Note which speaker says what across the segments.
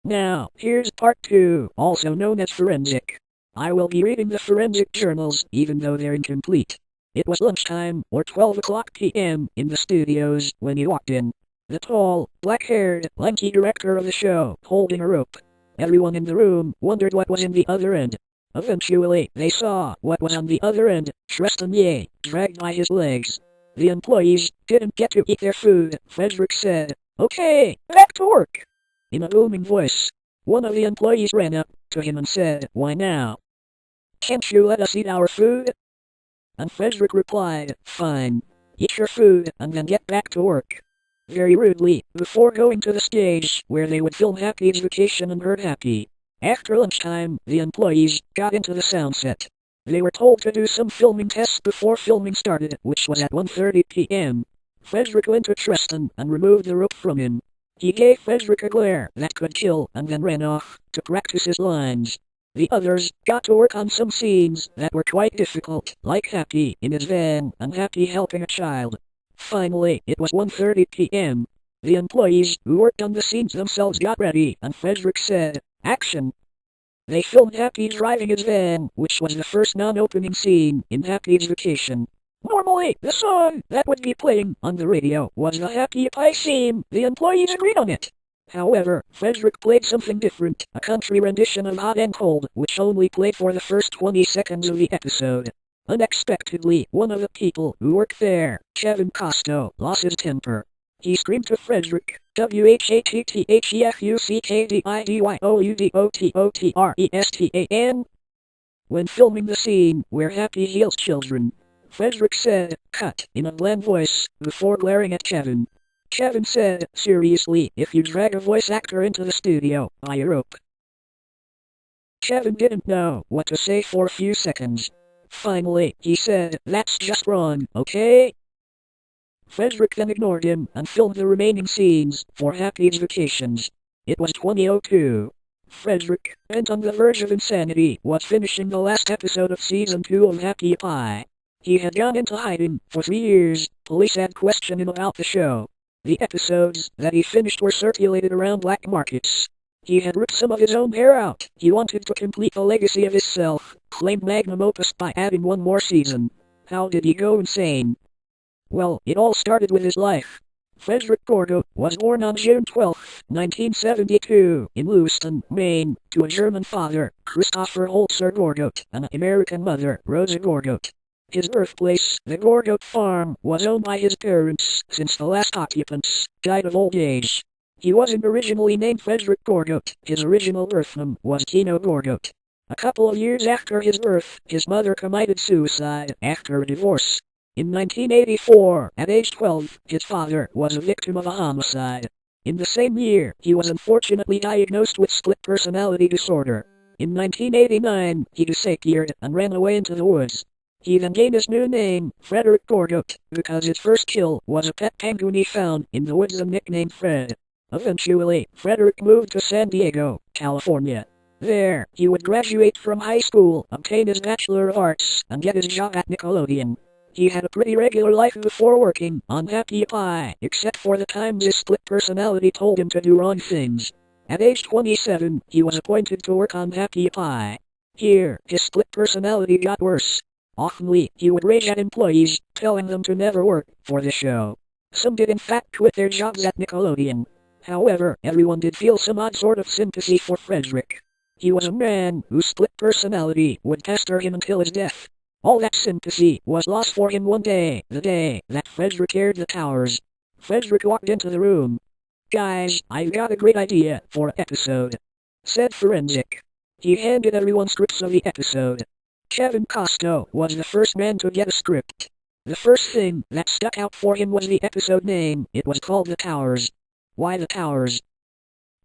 Speaker 1: Now, here's part 2, also known as Forenzik. I will be reading the forensic journals, even though they're incomplete. It was lunchtime, or 12 o'clock p.m., in the studios when he walked in. The tall, black-haired, lanky director of the show, holding a rope. Everyone in the room wondered what was in the other end. Eventually, they saw what was on the other end, Tristan dragged by his legs. The employees didn't get to eat their food, Frederick said. "Okay, back to work." In a booming voice, one of the employees ran up to him and said, "Why now? Can't you let us eat our food?" And Frederick replied, "Fine. Eat your food and then get back to work." Very rudely, before going to the stage where they would film Happy's vacation and hurt Happy. After lunchtime, the employees got into the sound set. They were told to do some filming tests before filming started, which was at 1:30 p.m. Frederick went to Tristan and removed the rope from him. He gave Frederick a glare that could kill and then ran off to practice his lines. The others got to work on some scenes that were quite difficult, like Happy in his van and Happy helping a child. Finally, it was 1:30 p.m. The employees who worked on the scenes themselves got ready, and Frederick said, "Action!" They filmed Happy driving his van, which was the first non-opening scene in Happy's vacation. Normally, the song that would be playing on the radio was the Happy Appy theme. The employees agreed on it. However, Frederick played something different, a country rendition of Hot and Cold, which only played for the first 20 seconds of the episode. Unexpectedly, one of the people who worked there, Kevin Costo, lost his temper. He screamed to Frederick, "WHATTHEFUCKDIDYOUDOTOTRESTAN!" When filming the scene where Happy heals children, Frederick said, "Cut," in a bland voice, before glaring at Kevin. Kevin said, "Seriously, if you drag a voice actor into the studio, buy a rope." Kevin didn't know what to say for a few seconds. Finally, he said, "That's just wrong, okay?" Frederick then ignored him and filmed the remaining scenes for Happy's vacations. It was 2002. Frederick, bent on the verge of insanity, was finishing the last episode of Season 2 of Happy Appy. He had gone into hiding for 3 years. Police had questioned him about the show. The episodes that he finished were circulated around black markets. He had ripped some of his own hair out. He wanted to complete the legacy of his self-claimed magnum opus by adding one more season. How did he go insane? Well, it all started with his life. Frederick Gorgot was born on June 12, 1972, in Lewiston, Maine, to a German father, Christopher Holzer Gorgot, and an American mother, Rosa Gorgot. His birthplace, the Gorgot farm, was owned by his parents since the last occupants died of old age. He wasn't originally named Frederick Gorgot. His original birth name was Tino Gorgot. A couple of years after his birth, his mother committed suicide after a divorce. In 1984, at age 12, his father was a victim of a homicide. In the same year, he was unfortunately diagnosed with split personality disorder. In 1989, he disappeared and ran away into the woods. He then gained his new name, Frederick Gorgot, because his first kill was a pet penguin he found in the woods and nicknamed Fred. Eventually, Frederick moved to San Diego, California. There, he would graduate from high school, obtain his Bachelor of Arts, and get his job at Nickelodeon. He had a pretty regular life before working on Happy Appy, except for the times his split personality told him to do wrong things. At age 27, he was appointed to work on Happy Appy. Here, his split personality got worse. Oftenly, he would rage at employees, telling them to never work for the show. Some did in fact quit their jobs at Nickelodeon. However, everyone did feel some odd sort of sympathy for Frederick. He was a man whose split personality would pester him until his death. All that sympathy was lost for him one day, the day that Frederick aired the towers. Frederick walked into the room. "Guys, I've got a great idea for an episode," said Forenzik. He handed everyone scripts of the episode. Kevin Costo was the first man to get a script. The first thing that stuck out for him was the episode name. It was called The Towers. "Why the Towers?"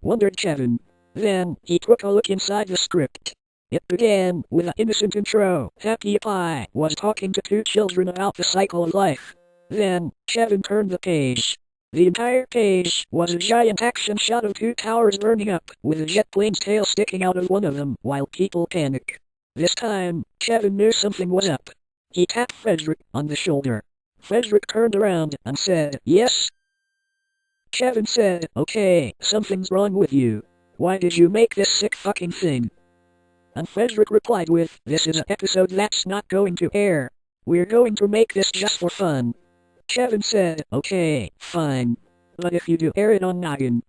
Speaker 1: wondered Kevin. Then, he took a look inside the script. It began with an innocent intro. Happy Appy was talking to 2 children about the cycle of life. Then, Kevin turned the page. The entire page was a giant action shot of 2 towers burning up, with a jet plane's tail sticking out of one of them, while people panic. This time, Kevin knew something was up. He tapped Frederick on the shoulder. Frederick turned around and said, "Yes?" Kevin said, "Okay, something's wrong with you." why did you make this sick fucking thing? And Frederick replied with, this is an episode that's not going to air. We're going to make this just for fun. Kevin said, okay, fine. But if you do air it on Noggin.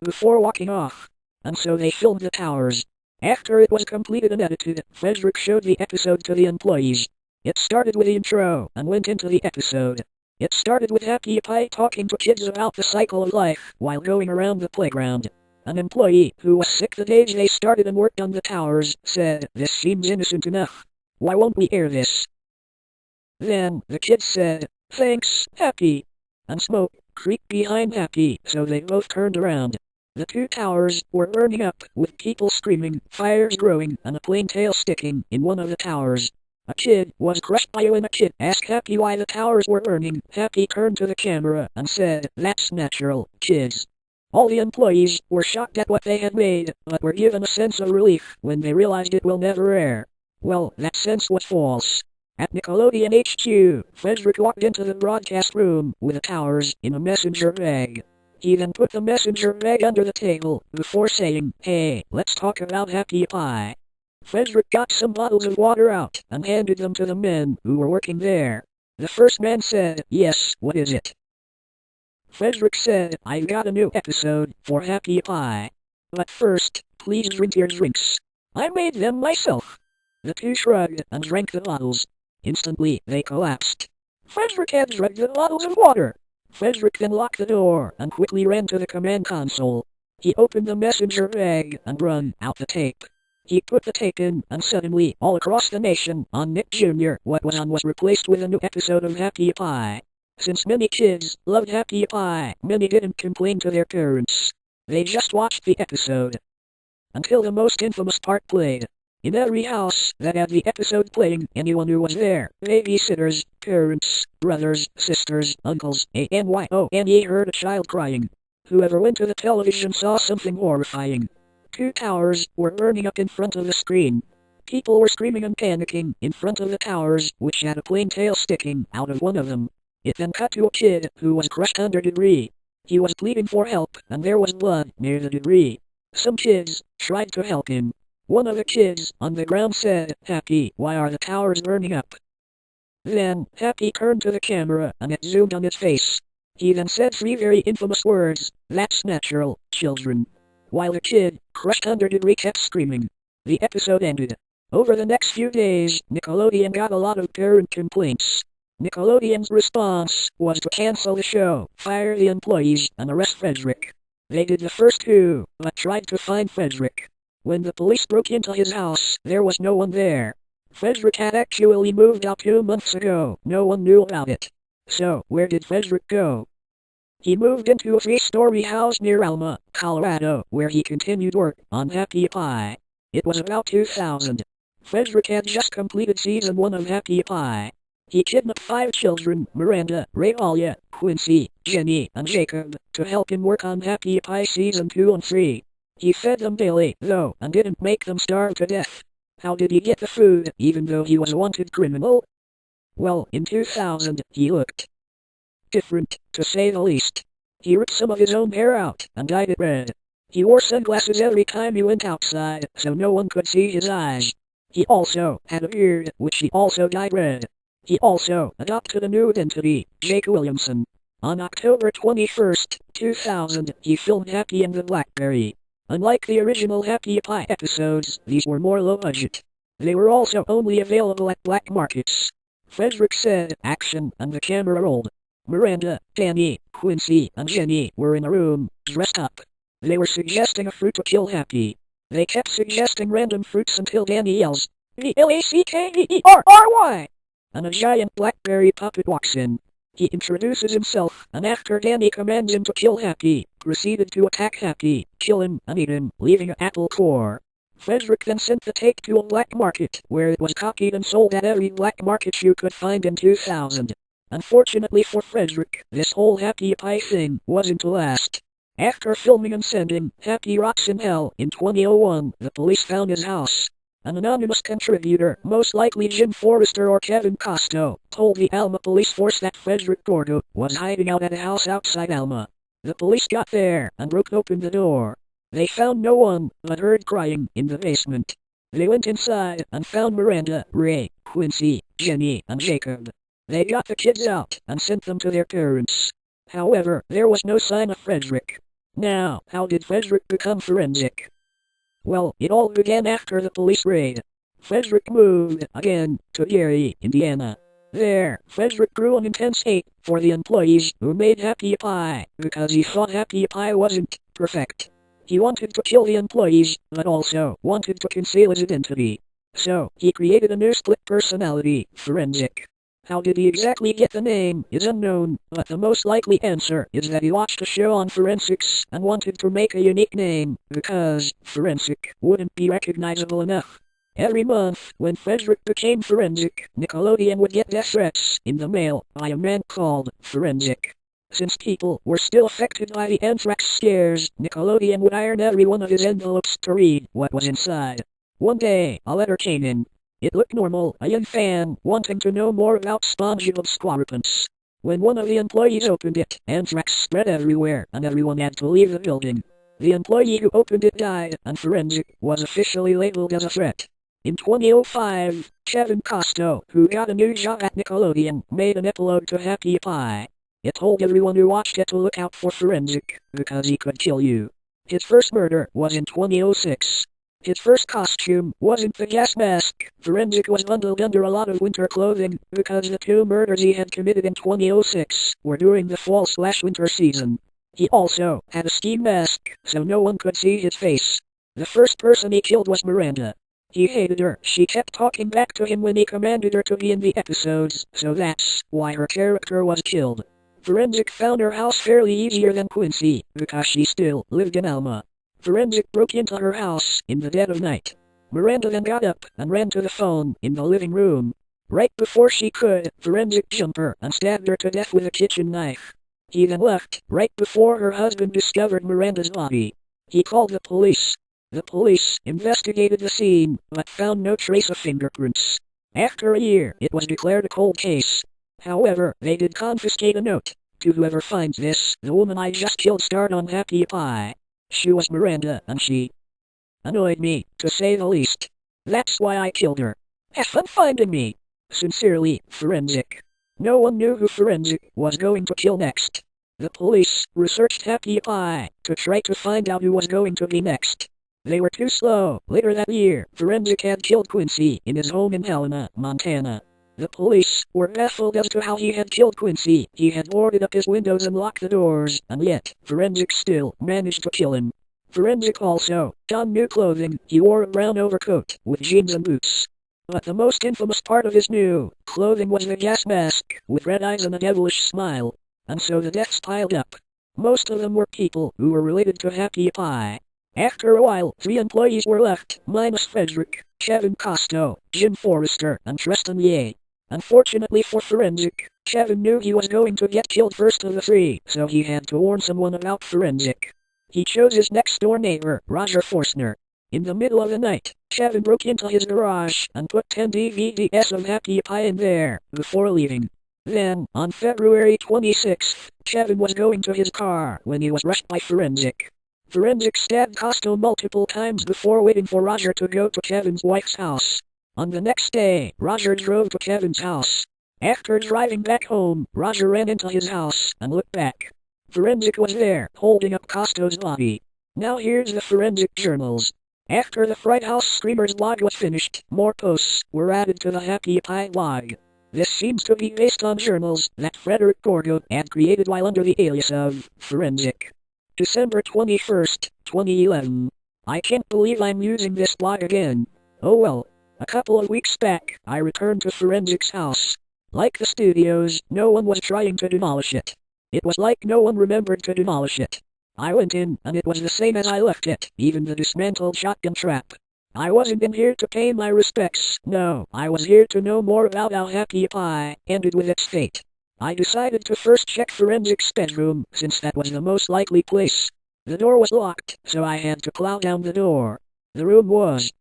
Speaker 1: Before walking off. And so they filmed the towers. After it was completed and edited, Frederick showed the episode to the employees. It started with the intro and went into the episode. It started with Happy Appy talking to kids about the cycle of life while going around the playground. An employee who was sick the day they started and worked on the towers said, this seems innocent enough. Why won't we air this? Then the kids said, thanks, Happy. And smoke creeped behind Happy, so they both turned around. The two towers were burning up, with people screaming, fires growing, and a plain tail sticking in one of the towers. A kid was crushed by it when a kid asked Happy why the towers were burning. Happy turned to the camera and said, that's natural, kids. All the employees were shocked at what they had made, but were given a sense of relief when they realized it will never air. Well, that sense was false. At Nickelodeon HQ, Frederick walked into the broadcast room with the towers in a messenger bag. He then put the messenger bag under the table before saying, hey, let's talk about Happy Appy. Frederick got some bottles of water out and handed them to the men who were working there. The first man said, yes, what is it? Frederick said, I've got a new episode for Happy Appy. But first, please drink your drinks. I made them myself. The two shrugged and drank the bottles. Instantly, they collapsed. Frederick had drugged the bottles of water. Frederick then locked the door and quickly ran to the command console. He opened the messenger bag and wrung out the tape. He put the tape in, and suddenly, all across the nation, on Nick Jr., what was on was replaced with a new episode of Happy Appy. Since many kids loved Happy Appy, many didn't complain to their parents. They just watched the episode. Until the most infamous part played. In every house that had the episode playing, anyone who was there, babysitters, parents, brothers, sisters, uncles, anyone heard a child crying. Whoever went to the television saw something horrifying. Two towers were burning up in front of the screen. People were screaming and panicking in front of the towers, which had a plain tail sticking out of one of them. It then cut to a kid who was crushed under debris. He was pleading for help, and there was blood near the debris. Some kids tried to help him. One of the kids on the ground said, Happy, why are the towers burning up? Then, Happy turned to the camera and it zoomed on his face. He then said three very infamous words, that's natural, children. While the kid, crushed under debris, kept screaming. The episode ended. Over the next few days, Nickelodeon got a lot of parent complaints. Nickelodeon's response was to cancel the show, fire the employees, and arrest Frederick. They did the first two, but tried to find Frederick. When the police broke into his house, there was no one there. Frederick had actually moved out 2 months ago. No one knew about it. So, where did Frederick go? He moved into a 3-story house near Alma, Colorado, where he continued work on Happy Appy. It was about 2000. Frederick had just completed season 1 of Happy Appy. He kidnapped 5 children, Miranda, Rayalia, Quincy, Jenny, and Jacob, to help him work on Happy Appy season 2 and 3. He fed them daily, though, and didn't make them starve to death. How did he get the food, even though he was a wanted criminal? Well, in 2000, he looked different, to say the least. He ripped some of his own hair out and dyed it red. He wore sunglasses every time he went outside, so no one could see his eyes. He also had a beard, which he also dyed red. He also adopted a new identity, Jake Williamson. On October 21st, 2000, he filmed Happy and the Blackberry. Unlike the original Happy Appy episodes, these were more low budget. They were also only available at black markets. Frederick said, action, and the camera rolled. Miranda, Danny, Quincy, and Jenny were in a room, dressed up. They were suggesting a fruit to kill Happy. They kept suggesting random fruits until Danny yells, Blackberry! And a giant blackberry puppet walks in. He introduces himself, and after Danny commands him to kill Happy, proceeded to attack Happy, kill him, and eat him, leaving an apple core. Frederick then sent the tape to a black market, where it was copied and sold at every black market you could find in 2000. Unfortunately for Frederick, this whole Happy Appy thing wasn't to last. After filming and sending Happy Rocks in Hell in 2001, the police found his house. An anonymous contributor, most likely Jim Forrester or Kevin Costo, told the Alma police force that Frederick Gordo was hiding out at a house outside Alma. The police got there and broke open the door. They found no one, but heard crying in the basement. They went inside and found Miranda, Ray, Quincy, Jenny, and Jacob. They got the kids out and sent them to their parents. However, there was no sign of Frederick. Now, how did Frederick become Forenzik? Well, it all began after the police raid. Frederick moved, again, to Gary, Indiana. There, Frederick grew an intense hate for the employees who made Happy Appy, because he thought Happy Appy wasn't perfect. He wanted to kill the employees, but also wanted to conceal his identity. So, he created a new split personality, Forenzik. How did he exactly get the name is unknown, but the most likely answer is that he watched a show on forensics and wanted to make a unique name, because Forenzik wouldn't be recognizable enough. Every month, when Frederick became Forenzik, Nickelodeon would get death threats in the mail by a man called Forenzik. Since people were still affected by the anthrax scares, Nickelodeon would iron every one of his envelopes to read what was inside. One day, a letter came in. It looked normal, a young fan wanting to know more about SpongeBob SquarePants. When one of the employees opened it, anthrax spread everywhere and everyone had to leave the building. The employee who opened it died, and Forenzik was officially labeled as a threat. In 2005, Kevin Costo, who got a new job at Nickelodeon, made an epilogue to Happy Appy. It told everyone who watched it to look out for Forenzik, because he could kill you. His first murder was in 2006. His first costume wasn't the gas mask. Forenzik was bundled under a lot of winter clothing, because the two murders he had committed in 2006 were during the fall/winter season. He also had a ski mask, so no one could see his face. The first person he killed was Miranda. He hated her. She kept talking back to him when he commanded her to be in the episodes, so that's why her character was killed. Forenzik found her house fairly easier than Quincy, because she still lived in Alma. Forenzik broke into her house in the dead of night. Miranda then got up and ran to the phone in the living room. Right before she could, Forenzik jumped her and stabbed her to death with a kitchen knife. He then left, right before her husband discovered Miranda's body. He called the police. The police investigated the scene, but found no trace of fingerprints. After a year, it was declared a cold case. However, they did confiscate a note. To whoever finds this, the woman I just killed starred on Happy Appy. She was Miranda, and she annoyed me, to say the least. That's why I killed her. Have fun finding me. Sincerely, Forenzik. No one knew who Forenzik was going to kill next. The police researched Happy Appy to try to find out who was going to be next. They were too slow. Later that year, Forenzik had killed Quincy in his home in Helena, Montana. The police were baffled as to how he had killed Quincy. He had boarded up his windows and locked the doors, and yet, Forenzik still managed to kill him. Forenzik also donned new clothing. He wore a brown overcoat with jeans and boots. But the most infamous part of his new clothing was the gas mask with red eyes and a devilish smile. And so the deaths piled up. Most of them were people who were related to Happy Appy. After a while, 3 employees were left, minus Frederick, Kevin Costo, Jim Forrester, and Tristan Ye. Unfortunately for Forenzik, Kevin knew he was going to get killed first of the 3, so he had to warn someone about Forenzik. He chose his next-door neighbor, Roger Forstner. In the middle of the night, Kevin broke into his garage and put 10 DVDs of Happy Appy in there, before leaving. Then, on February 26th, Kevin was going to his car when he was rushed by Forenzik. Forenzik stabbed Costo multiple times before waiting for Roger to go to Kevin's wife's house. On the next day, Roger drove to Kevin's house. After driving back home, Roger ran into his house and looked back. Forenzik was there, holding up Costo's body. Now here's the Forenzik journals. After the Fright House Screamers blog was finished, more posts were added to the Happy Appy blog. This seems to be based on journals that Frederick Gorgo had created while under the alias of Forenzik. December 21st, 2011. I can't believe I'm using this blog again. Oh well. A couple of weeks back, I returned to Forenzik's house. Like the studios, no one was trying to demolish it. It was like no one remembered to demolish it. I went in, and it was the same as I left it, even the dismantled shotgun trap. I wasn't in here to pay my respects, no, I was here to know more about how Happy Appy ended with its fate. I decided to first check Forenzik's bedroom, since that was the most likely place. The door was locked, so I had to plow down the door. The room was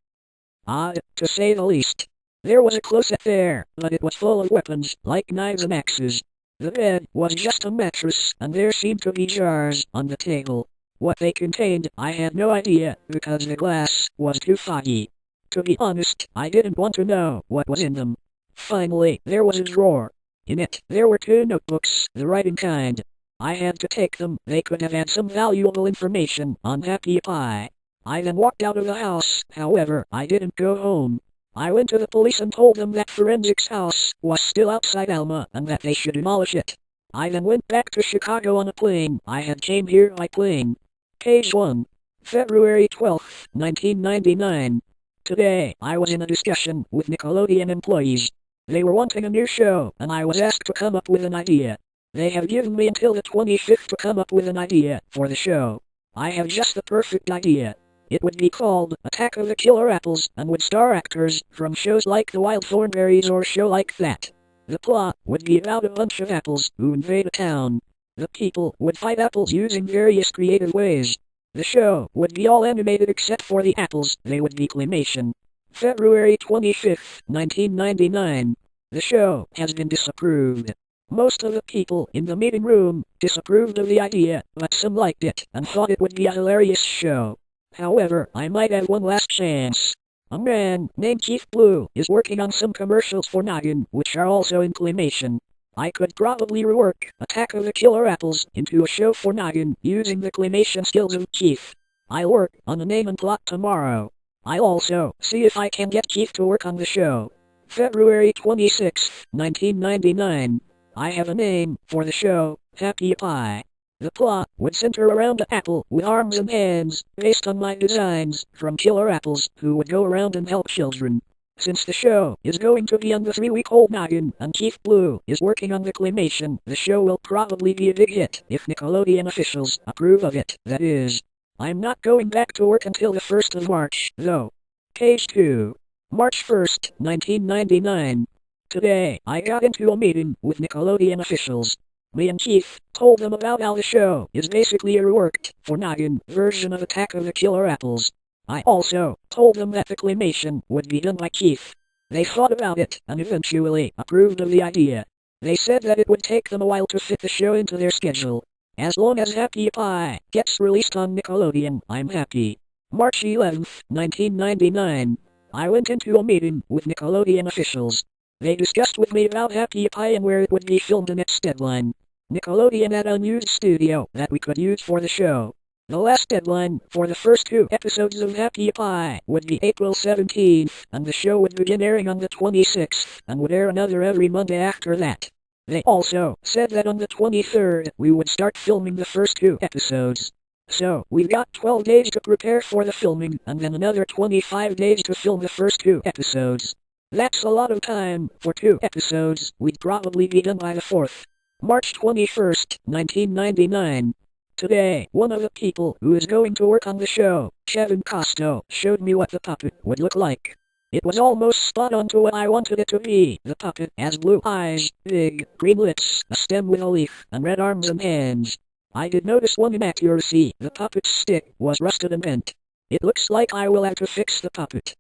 Speaker 1: odd, to say the least. There was a closet there, but it was full of weapons, like knives and axes. The bed was just a mattress, and there seemed to be jars on the table. What they contained, I had no idea, because the glass was too foggy. To be honest, I didn't want to know what was in them. Finally, there was a drawer. In it, there were 2 notebooks, the writing kind. I had to take them, they could have had some valuable information on Happy Appy. I then walked out of the house, however, I didn't go home. I went to the police and told them that Forenzik's house was still outside Alma and that they should demolish it. I then went back to Chicago on a plane. I had came here by plane. Page 1. February 12, 1999. Today, I was in a discussion with Nickelodeon employees. They were wanting a new show, and I was asked to come up with an idea. They have given me until the 25th to come up with an idea for the show. I have just the perfect idea. It would be called Attack of the Killer Apples and would star actors from shows like The Wild Thornberrys or a show like that. The plot would be about a bunch of apples who invade a town. The people would fight apples using various creative ways. The show would be all animated except for the apples, they would be claymation. February 25, 1999. The show has been disapproved. Most of the people in the meeting room disapproved of the idea, but some liked it and thought it would be a hilarious show. However, I might have one last chance. A man named Keith Blue is working on some commercials for Noggin, which are also in claymation. I could probably rework Attack of the Killer Apples into a show for Noggin using the claymation skills of Keith. I'll work on the name and plot tomorrow. I'll also see if I can get Keith to work on the show. February 26, 1999. I have a name for the show, Happy Appy. The plot would center around an apple with arms and hands, based on my designs from killer apples who would go around and help children. Since the show is going to be on the 3-week-old Noggin and Keith Blue is working on the claymation, the show will probably be a big hit if Nickelodeon officials approve of it, that is. I'm not going back to work until the 1st of March, though. Page 2. March 1st, 1999. Today, I got into a meeting with Nickelodeon officials. Me and Keith told them about how the show is basically a reworked, for Noggin, version of Attack of the Killer Apples. I also told them that the claymation would be done by Keith. They thought about it and eventually approved of the idea. They said that it would take them a while to fit the show into their schedule. As long as Happy Appy gets released on Nickelodeon, I'm happy. March 11th, 1999. I went into a meeting with Nickelodeon officials. They discussed with me about Happy Appy and where it would be filmed and its deadline. Nickelodeon had a news studio that we could use for the show. The last deadline for the first 2 episodes of Happy Appy would be April 17th, and the show would begin airing on the 26th, and would air another every Monday after that. They also said that on the 23rd, we would start filming the first 2 episodes. So, we've got 12 days to prepare for the filming, and then another 25 days to film the first 2 episodes. That's a lot of time for 2 episodes. We'd probably be done by the 4th. March 21st, 1999. Today, one of the people who is going to work on the show, Kevin Costo, showed me what the puppet would look like. It was almost spot on to what I wanted it to be. The puppet has blue eyes, big, green lips, a stem with a leaf, and red arms and hands. I did notice one inaccuracy. The puppet's stick was rusted and bent. It looks like I will have to fix the puppet.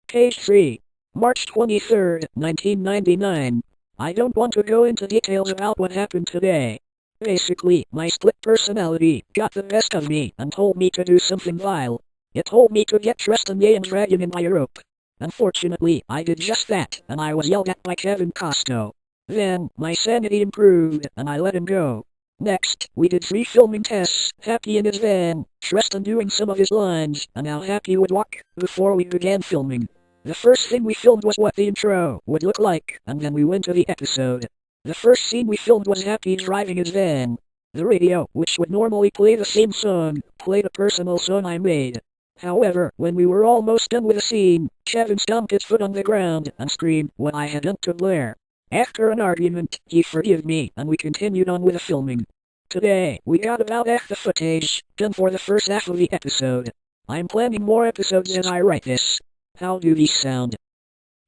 Speaker 1: Page 3. March 23rd, 1999. I don't want to go into details about what happened today. Basically, my split personality got the best of me and told me to do something vile. It told me to get dressed and drag him in my rope. Unfortunately, I did just that, and I was yelled at by Kevin Costo. Then, my sanity improved, and I let him go. Next, we did 3 filming tests, Happy in his van, dressed and doing some of his lines, and how Happy would walk, before we began filming. The first thing we filmed was what the intro would look like, and then we went to the episode. The first scene we filmed was Happy driving his van. The radio, which would normally play the same song, played a personal song I made. However, when we were almost done with the scene, Kevin stomped his foot on the ground and screamed what I had done to Blair. After an argument, he forgave me and we continued on with the filming. Today, we got about half the footage done for the first half of the episode. I'm planning more episodes as I write this. How do these sound?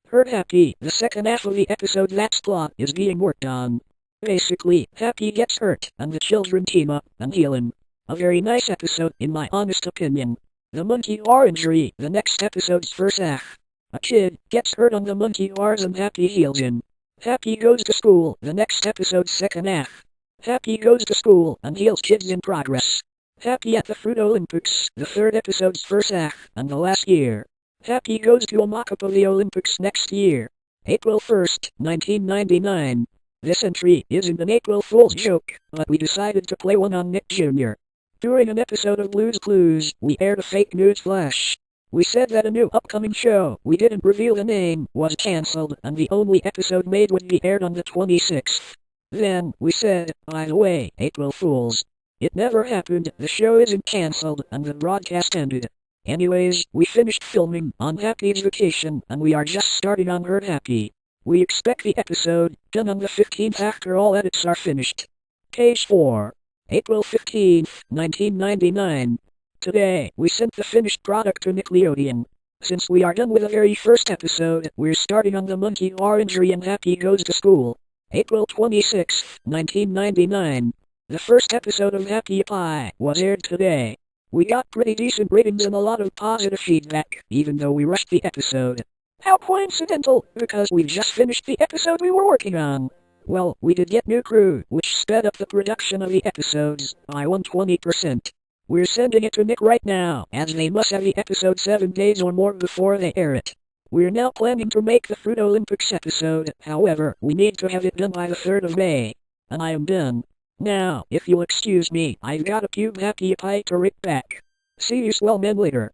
Speaker 1: Heard Happy, the second half of the episode that's plot is being worked on. Basically, Happy gets hurt and the children team up and heal him. A very nice episode in my honest opinion. The monkey bar injury, the next episode's first half. A kid gets hurt on the monkey bars and Happy heals him. Happy goes to school, the next episode's second half. Happy goes to school and heals kids in progress. Happy at the Fruit Olympics, the third episode's first act, and the last year. Happy goes to a mock-up of the Olympics next year. April 1st, 1999. This entry isn't an April Fool's joke, but we decided to play one on Nick Jr. During an episode of Blue's Clues, we aired a fake news flash. We said that a new upcoming show, we didn't reveal the name, was cancelled, and the only episode made would be aired on the 26th. Then, we said, by the way, April Fools. It never happened, the show isn't cancelled, and the broadcast ended. Anyways, we finished filming on Happy's vacation, and we are just starting on Hurt Happy. We expect the episode, done on the 15th after all edits are finished. Page 4. April 15th, 1999. Today, we sent the finished product to Nickelodeon. Since we are done with the very first episode, we're starting on the monkey orangery and Happy Goes to School. April 26th, 1999. The first episode of Happy Appy was aired today. We got pretty decent ratings and a lot of positive feedback, even though we rushed the episode. How coincidental, because we just finished the episode we were working on. Well, we did get new crew, which sped up the production of the episodes by 120%. We're sending it to Nick right now, as they must have the episode 7 days or more before they air it. We're now planning to make the Fruit Olympics episode, however, we need to have it done by the 3rd of May. And I am done. Now, if you'll excuse me, I've got a Pube Happy Appy to rip back. See you swell men later.